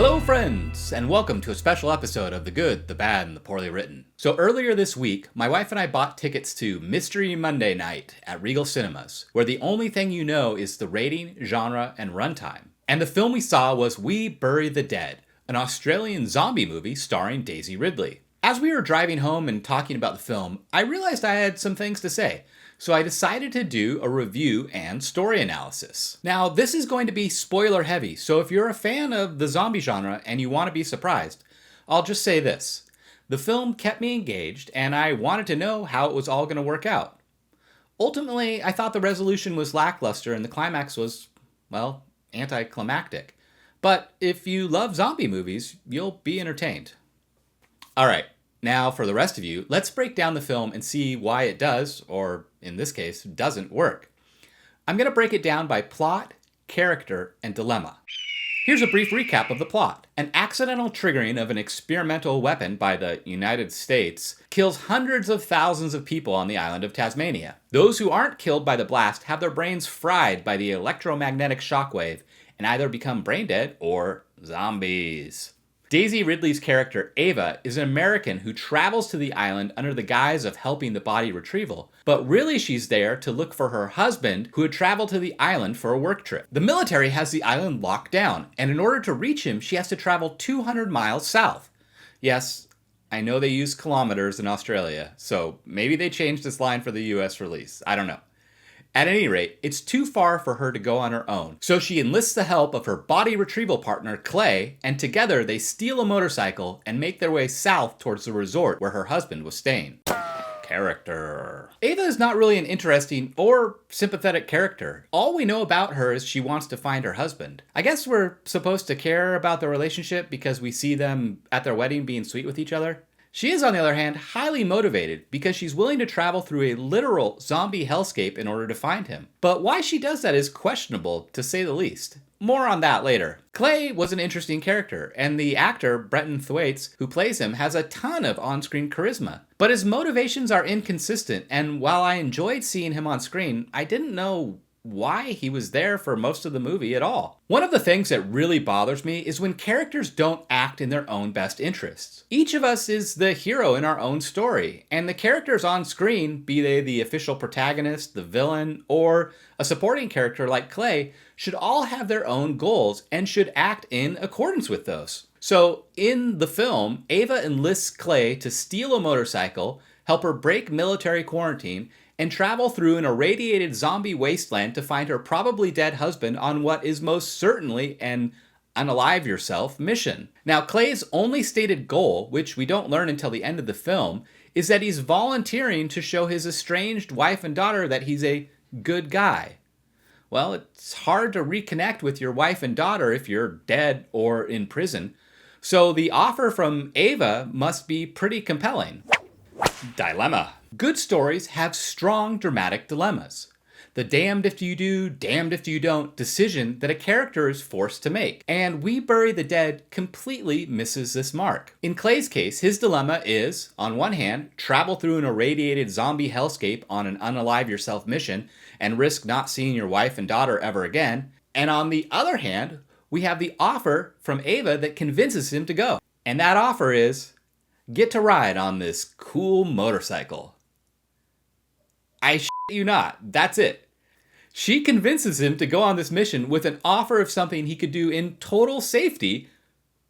Hello friends, and welcome to a special episode of The Good, the Bad, and the Poorly Written. So earlier this week, my wife and I bought tickets to Mystery Monday Night at Regal Cinemas, where the only thing you know is the rating, genre, and runtime. And the film we saw was We Bury the Dead, an Australian zombie movie starring Daisy Ridley. As we were driving home and talking about the film, I realized I had some things to say. So I decided to do a review and story analysis. Now, this is going to be spoiler heavy, so if you're a fan of the zombie genre and you want to be surprised, I'll just say this. The film kept me engaged, and I wanted to know how it was all going to work out. Ultimately, I thought the resolution was lackluster and the climax was, well, anticlimactic. But if you love zombie movies, you'll be entertained. Alright, now for the rest of you, let's break down the film and see why it does, or in this case, doesn't work. I'm going to break it down by plot, character, and dilemma. Here's a brief recap of the plot. An accidental triggering of an experimental weapon by the United States kills hundreds of thousands of people on the island of Tasmania. Those who aren't killed by the blast have their brains fried by the electromagnetic shockwave and either become brain dead or zombies. Daisy Ridley's character, Ava, is an American who travels to the island under the guise of helping the body retrieval, but really she's there to look for her husband who had traveled to the island for a work trip. The military has the island locked down, and in order to reach him, she has to travel 200 miles south. Yes, I know they use kilometers in Australia, so maybe they changed this line for the US release. I don't know. At any rate, it's too far for her to go on her own, so she enlists the help of her body retrieval partner, Clay, and together they steal a motorcycle and make their way south towards the resort where her husband was staying. Character. Ava is not really an interesting or sympathetic character. All we know about her is she wants to find her husband. I guess we're supposed to care about their relationship because we see them at their wedding being sweet with each other. She is, on the other hand, highly motivated because she's willing to travel through a literal zombie hellscape in order to find him. But why she does that is questionable, to say the least. More on that later. Clay was an interesting character, and the actor, Brenton Thwaites, who plays him, has a ton of on-screen charisma. But his motivations are inconsistent, and while I enjoyed seeing him on screen, I didn't know why he was there for most of the movie at all. One of the things that really bothers me is when characters don't act in their own best interests. Each of us is the hero in our own story, and the characters on screen, be they the official protagonist, the villain, or a supporting character like Clay, should all have their own goals and should act in accordance with those. So, in the film, Ava enlists Clay to steal a motorcycle, help her break military quarantine, and travel through an irradiated zombie wasteland to find her probably dead husband on what is most certainly an unalive yourself mission. Now, Clay's only stated goal, which we don't learn until the end of the film, is that he's volunteering to show his estranged wife and daughter that he's a good guy. Well, it's hard to reconnect with your wife and daughter if you're dead or in prison, so the offer from Ava must be pretty compelling. Dilemma. Good stories have strong dramatic dilemmas. The damned if you do, damned if you don't decision that a character is forced to make. And We Bury the Dead completely misses this mark. In Clay's case, his dilemma is, on one hand, travel through an irradiated zombie hellscape on an unalive yourself mission and risk not seeing your wife and daughter ever again. And on the other hand, we have the offer from Ava that convinces him to go. And that offer is, get to ride on this cool motorcycle. I shit you not. That's it. She convinces him to go on this mission with an offer of something he could do in total safety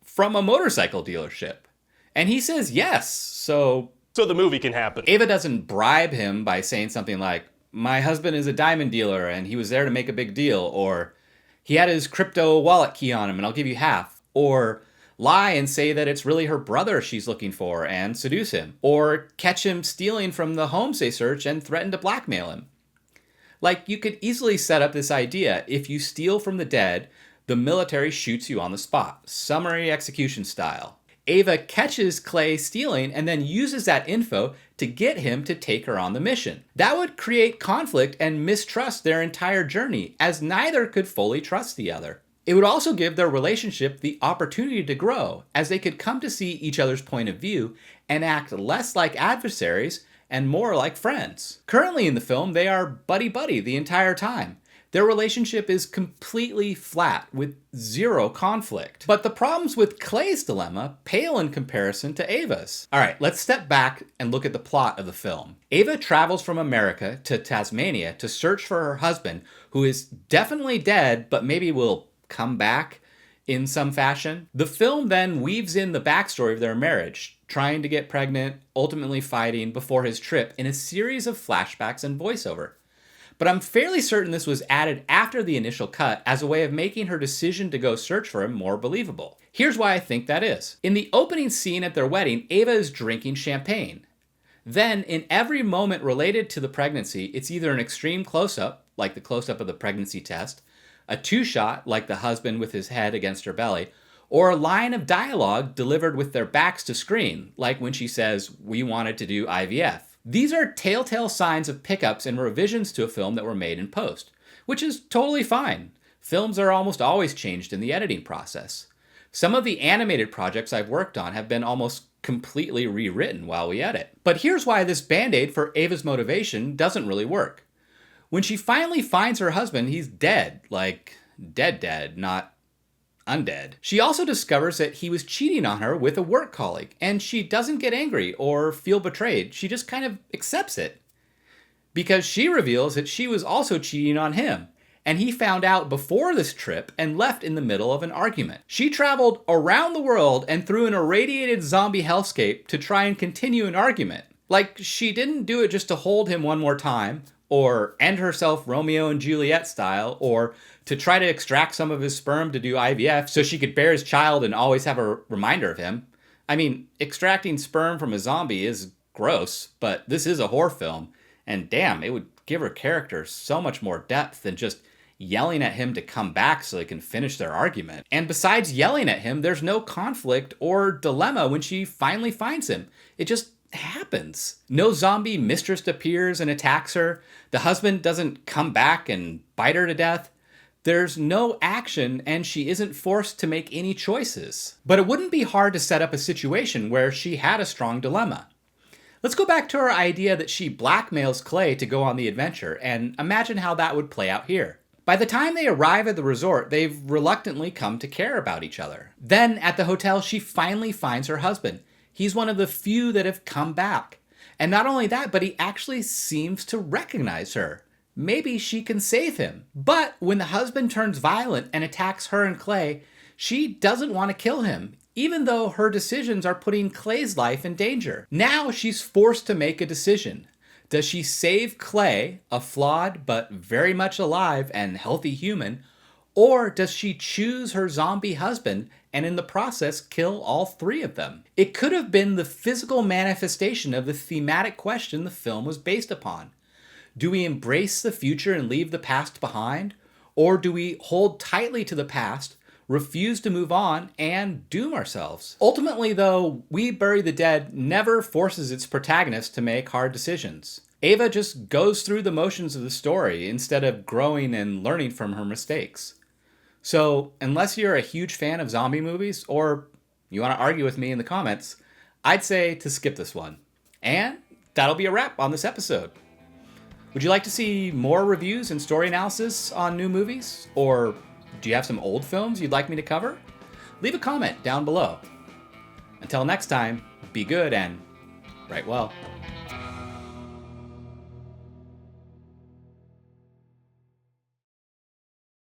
from a motorcycle dealership. And he says yes, so the movie can happen. Ava doesn't bribe him by saying something like, my husband is a diamond dealer and he was there to make a big deal, or he had his crypto wallet key on him and I'll give you half, or lie and say that it's really her brother she's looking for and seduce him, or catch him stealing from the homes they search and threaten to blackmail him. Like, you could easily set up this idea: if you steal from the dead, the military shoots you on the spot, summary execution style. Ava catches Clay stealing and then uses that info to get him to take her on the mission. That would create conflict and mistrust their entire journey, as neither could fully trust the other. It would also give their relationship the opportunity to grow, as they could come to see each other's point of view and act less like adversaries and more like friends. Currently in the film, they are buddy-buddy the entire time. Their relationship is completely flat, with zero conflict. But the problems with Clay's dilemma pale in comparison to Ava's. Alright, let's step back and look at the plot of the film. Ava travels from America to Tasmania to search for her husband, who is definitely dead, but maybe will come back in some fashion. The film then weaves in the backstory of their marriage, trying to get pregnant, ultimately fighting before his trip in a series of flashbacks and voiceover. But I'm fairly certain this was added after the initial cut as a way of making her decision to go search for him more believable. Here's why I think that is. In the opening scene at their wedding, Ava is drinking champagne. Then, in every moment related to the pregnancy, it's either an extreme close-up, like the close-up of the pregnancy test, a two-shot, like the husband with his head against her belly, or a line of dialogue delivered with their backs to screen, like when she says, "We wanted to do IVF." These are telltale signs of pickups and revisions to a film that were made in post, which is totally fine. Films are almost always changed in the editing process. Some of the animated projects I've worked on have been almost completely rewritten while we edit. But here's why this band-aid for Ava's motivation doesn't really work. When she finally finds her husband, he's dead. Like, dead, not undead. She also discovers that he was cheating on her with a work colleague, and she doesn't get angry or feel betrayed. She just kind of accepts it. Because she reveals that she was also cheating on him, and he found out before this trip and left in the middle of an argument. She traveled around the world and through an irradiated zombie hellscape to try and continue an argument. Like, she didn't do it just to hold him one more time, or end herself Romeo and Juliet style, or to try to extract some of his sperm to do IVF so she could bear his child and always have a reminder of him. I mean, extracting sperm from a zombie is gross, but this is a horror film, and damn, it would give her character so much more depth than just yelling at him to come back so they can finish their argument. And besides yelling at him, there's no conflict or dilemma when she finally finds him. It just happens. No zombie mistress appears and attacks her. The husband doesn't come back and bite her to death. There's no action, and she isn't forced to make any choices. But it wouldn't be hard to set up a situation where she had a strong dilemma. Let's go back to her idea that she blackmails Clay to go on the adventure, and imagine how that would play out here. By the time they arrive at the resort, they've reluctantly come to care about each other. Then, at the hotel, she finally finds her husband. He's one of the few that have come back. And not only that, but he actually seems to recognize her. Maybe she can save him. But when the husband turns violent and attacks her and Clay, she doesn't want to kill him, even though her decisions are putting Clay's life in danger. Now she's forced to make a decision. Does she save Clay, a flawed but very much alive and healthy human, or does she choose her zombie husband and in the process kill all three of them? It could have been the physical manifestation of the thematic question the film was based upon. Do we embrace the future and leave the past behind? Or do we hold tightly to the past, refuse to move on, and doom ourselves? Ultimately, though, We Bury the Dead never forces its protagonist to make hard decisions. Ava just goes through the motions of the story instead of growing and learning from her mistakes. So, unless you're a huge fan of zombie movies, or you want to argue with me in the comments, I'd say to skip this one. And that'll be a wrap on this episode. Would you like to see more reviews and story analysis on new movies? Or do you have some old films you'd like me to cover? Leave a comment down below. Until next time, be good and write well.